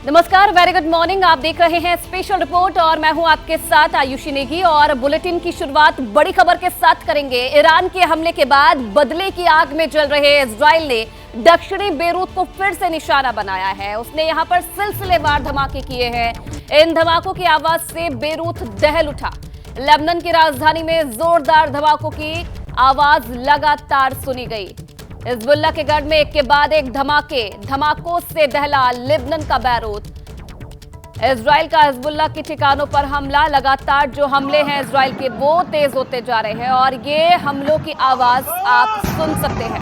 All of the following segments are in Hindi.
नमस्कार, वेरी गुड मॉर्निंग। आप देख रहे हैं स्पेशल रिपोर्ट और मैं हूं आपके साथ आयुषी नेगी। और बुलेटिन की शुरुआत बड़ी खबर के साथ करेंगे। ईरान के हमले के बाद बदले की आग में जल रहे इजराइल ने दक्षिणी बेरूत को फिर से निशाना बनाया है। उसने यहां पर सिलसिलेवार धमाके किए हैं। इन धमाकों की आवाज से बेरूत दहल उठा। लेबनान की राजधानी में जोरदार धमाकों की आवाज लगातार सुनी गई। हिजबुल्लाह के गढ़ में एक के बाद एक धमाकों से दहला लेबनान का बेरूत। इजराइल का हिजबुल्लाह के ठिकानों पर हमला, लगातार जो हमले हैं इजराइल के वो तेज होते जा रहे हैं और ये हमलों की आवाज आप सुन सकते हैं।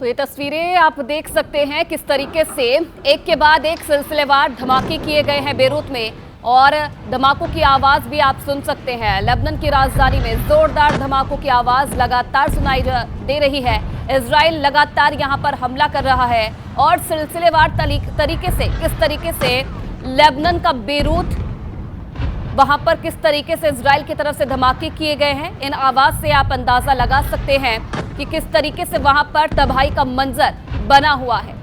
तो ये तस्वीरें आप देख सकते हैं किस तरीके से एक के बाद एक सिलसिलेवार धमाके किए गए हैं बेरूत में और धमाकों की आवाज भी आप सुन सकते हैं। लेबनान की राजधानी में जोरदार धमाकों की आवाज लगातार सुनाई दे रही है। इजराइल लगातार यहां पर हमला कर रहा है और सिलसिलेवार तरीके से किस तरीके से लेबनान का बेरूत वहां पर किस तरीके से इजराइल की तरफ से धमाके किए गए हैं। इन आवाज से आप अंदाजा लगा सकते हैं कि किस तरीके से वहां पर तबाही का मंजर बना हुआ है।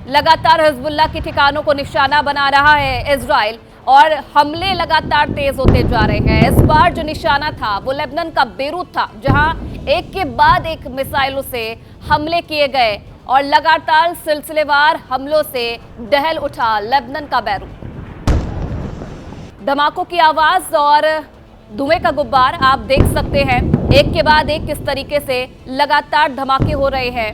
लगातार हिजबुल्लाह के ठिकानों को निशाना बना रहा है इजराइल और हमले लगातार तेज होते जा रहे हैं। इस बार जो निशाना था वो लेबनान का बेरूत था, जहां एक के बाद एक मिसाइलों से हमले किए गए और लगातार सिलसिलेवार हमलों से दहल उठा लेबनान का बेरूत। धमाकों की आवाज और धुएं का गुब्बार आप देख सकते हैं। एक के बाद एक किस तरीके से लगातार धमाके हो रहे हैं।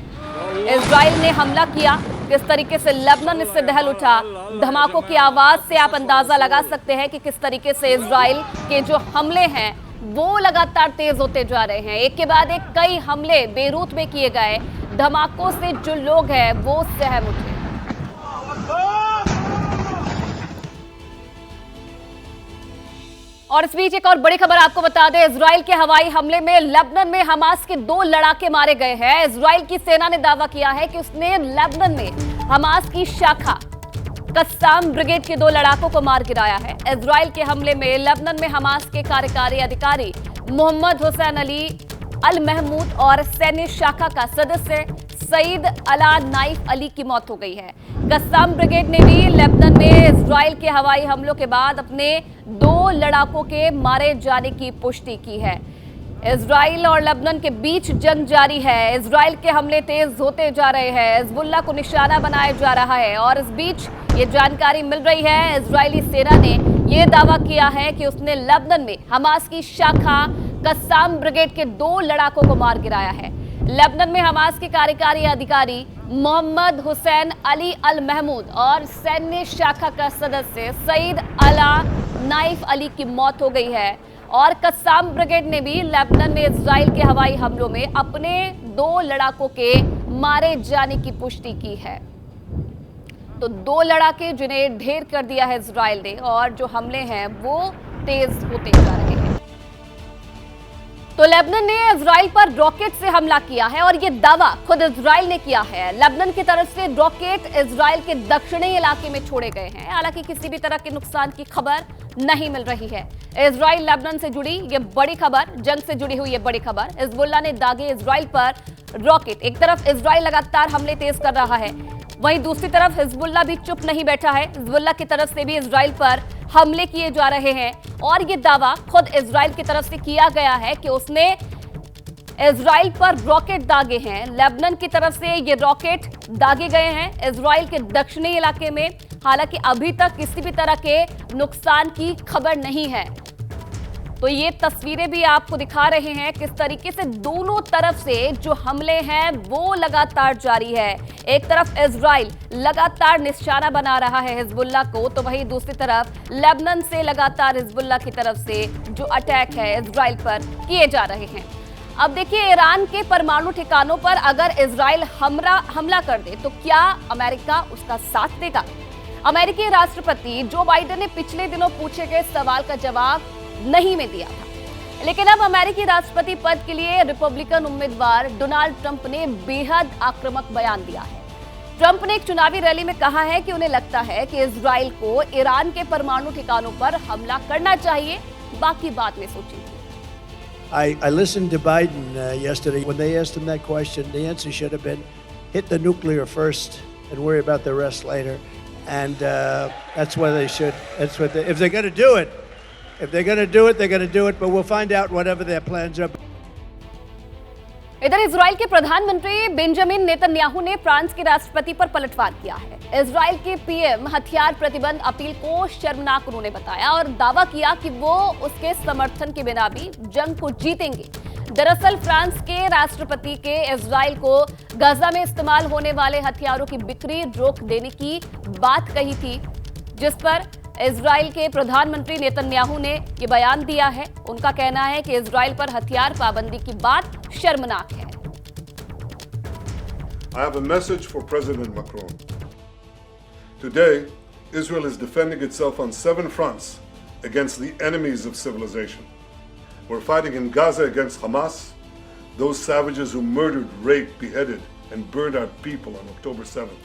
इजराइल ने हमला किया, किस तरीके से लेबनान इससे दहल उठा। धमाकों की आवाज से आप अंदाजा लगा सकते हैं कि किस तरीके से इजराइल के जो हमले हैं वो लगातार तेज होते जा रहे हैं। एक के बाद एक कई हमले बेरूत में किए गए। धमाकों से जो लोग हैं वो सहम उठे। और इस बीच एक और बड़ी खबर आपको बता दें, इजराइल के हवाई हमले में लेबनान में हमास के 2 लड़ाके मारे गए हैं। इजराइल की सेना ने दावा किया है कि उसने लेबनान में हमास की शाखा कस्साम ब्रिगेड के 2 लड़ाकों को मार गिराया है। इजराइल के हमले में लेबनान में हमास के कार्यकारी अधिकारी मोहम्मद हुसैन अली अल महमूद और सैन्य शाखा का सदस्य सईद अला नाइफ अली की मौत हो गई है। कस्साम ब्रिगेड ने भी लेबनान में इजराइल के हवाई हमलों के बाद अपने 2 लड़ाकों के मारे जाने की पुष्टि की है। इजराइल और लेबनान के बीच जंग जारी है। इजराइल के हमले तेज होते जा रहे हैं। हिजबुल्लाह को निशाना बनाया जा रहा है और इस बीच ये जानकारी मिल रही है, इजरायली सेना ने यह दावा किया है कि उसने लेबनान में हमास की शाखा कस्साम ब्रिगेड के 2 लड़ाकों को मार गिराया है। लेबनान में हमास के कार्यकारी अधिकारी मोहम्मद हुसैन अली अल महमूद और सैन्य शाखा का सदस्य सईद अला नाइफ अली की मौत हो गई है। और कस्साम ब्रिगेड ने भी लेबनान में इजराइल के हवाई हमलों में अपने 2 लड़ाकों के मारे जाने की पुष्टि की है। तो 2 लड़ाके जिन्हें ढेर कर दिया है इजराइल ने और जो हमले हैं वो तेज होते जा रहे हैं। तो लेबनान ने इजराइल पर रॉकेट से हमला किया है और ये दावा खुद इजराइल ने किया है। लेबनान की तरफ से रॉकेट इजराइल के दक्षिणी इलाके में छोड़े गए हैं। हालांकि किसी भी तरह के नुकसान की खबर नहीं मिल रही है। इजराइल लेबनान से जुड़ी ये बड़ी खबर, जंग से जुड़ी हुई ये बड़ी खबर। हिजबुल्लाह ने दागे इजराइल पर रॉकेट। एक तरफ इजराइल लगातार हमले तेज कर रहा है, वहीं दूसरी तरफ हिजबुल्लाह भी चुप नहीं बैठा है। हिजबुल्लाह की तरफ से भी इजराइल पर हमले किए जा रहे हैं और ये दावा खुद इजराइल की तरफ से किया गया है कि उसने इजराइल पर रॉकेट दागे हैं। लेबनान की तरफ से ये रॉकेट दागे गए हैं इजराइल के दक्षिणी इलाके में। हालांकि अभी तक किसी भी तरह के नुकसान की खबर नहीं है। तो ये तस्वीरें भी आपको दिखा रहे हैं किस तरीके से दोनों तरफ से जो हमले हैं वो लगातार जारी है। एक तरफ इजराइल लगातार निशाना बना रहा है हिजबुल्लाह को, तो वहीं दूसरी तरफ लेबनान से लगातार हिजबुल्लाह की तरफ से जो अटैक है इजराइल पर किए जा रहे हैं। अब देखिए, ईरान के परमाणु ठिकानों पर अगर इजराइल हमला कर दे तो क्या अमेरिका उसका साथ देगा? अमेरिकी राष्ट्रपति जो बाइडेन ने पिछले दिनों पूछे गए सवाल का जवाब नहीं में दिया था। लेकिन अब अमेरिकी राष्ट्रपति पद के लिए रिपब्लिकन उम्मीदवार डोनाल्ड ट्रंप ने बेहद आक्रामक बयान दिया है। ट्रंप ने एक चुनावी रैली में कहा है कि उन्हें लगता है कि इजराइल को ईरान के परमाणु ठिकानों पर हमला करना चाहिए, बाकी बाद में सोचेंगे। I listened to Biden yesterday. When they asked him that question, the answer should have been hit the nuclear first and worry about the rest later. And that's what they should. That's what if they're going to do it, they're going to do it. But we'll find out whatever their plans are. इधर इजराइल के प्रधानमंत्री बेंजामिन नेतन्याहू ने फ्रांस के राष्ट्रपति पर पलटवार किया है। इजराइल के पीएम हथियार प्रतिबंध अपील को शर्मनाक उन्होंने बताया और दावा किया कि वो उसके समर्थन के बिना भी जंग को जीतेंगे। दरअसल फ्रांस के राष्ट्रपति के इजराइल को गाजा में इस्तेमाल होने वाले हथियारों की बिक्री रोक देने की बात कही थी, जिस पर इजराइल के प्रधानमंत्री नेतन्याहू ने ये बयान दिया है। उनका कहना है कि इजराइल पर हथियार पाबंदी की बात शर्मनाक है। I have a message for President Macron. Today, Israel is defending itself on 7 fronts against the enemies of civilization. We're fighting in Gaza against Hamas, those savages who murdered, raped, beheaded, and burned our people on October 7th.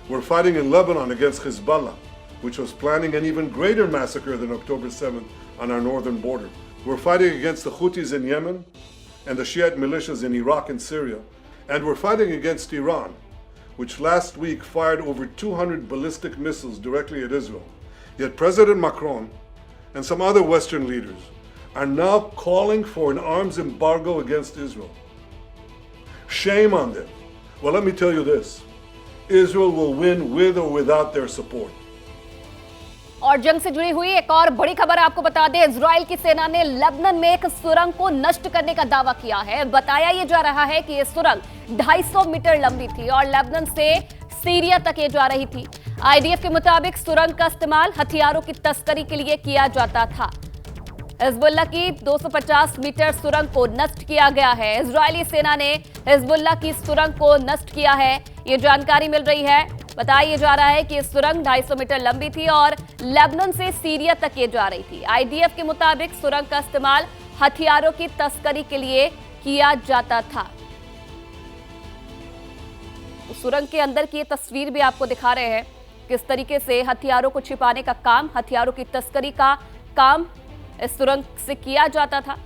We're fighting in Lebanon against Hezbollah, which was planning an even greater massacre than October 7th on our northern border. We're fighting against the Houthis in Yemen and the Shiite militias in Iraq and Syria. And we're fighting against Iran, which last week fired over 200 ballistic missiles directly at Israel. Yet President Macron and some other Western leaders are now calling for an arms embargo against Israel. Shame on them. Well, let me tell you this. Israel will win with or without their support. और जंग से जुड़ी हुई एक और बड़ी खबर आपको बता दें, इजराइल की सेना ने लेबनान में एक सुरंग को नष्ट करने का दावा किया है। बताया यह जा रहा है कि यह सुरंग 250 मीटर लंबी थी और लेबनान से सीरिया तक ये जा रही थी। आईडीएफ के मुताबिक सुरंग का इस्तेमाल हथियारों की तस्करी के लिए किया जाता था। हिजबुल्लाह की 250 मीटर सुरंग को नष्ट किया गया है। इजरायली सेना ने हिजबुल्लाह की सुरंग को नष्ट किया है, ये जानकारी मिल रही है। बताया जा रहा है कि ये सुरंग 250 मीटर लंबी थी और लेबनान से सीरिया तक ये जा रही थी। आईडीएफ के मुताबिक सुरंग का इस्तेमाल हथियारों की तस्करी के लिए किया जाता था। तो सुरंग के अंदर की ये तस्वीर भी आपको दिखा रहे हैं, किस तरीके से हथियारों को छिपाने का काम, हथियारों की तस्करी का काम इस सुरंग से किया जाता था।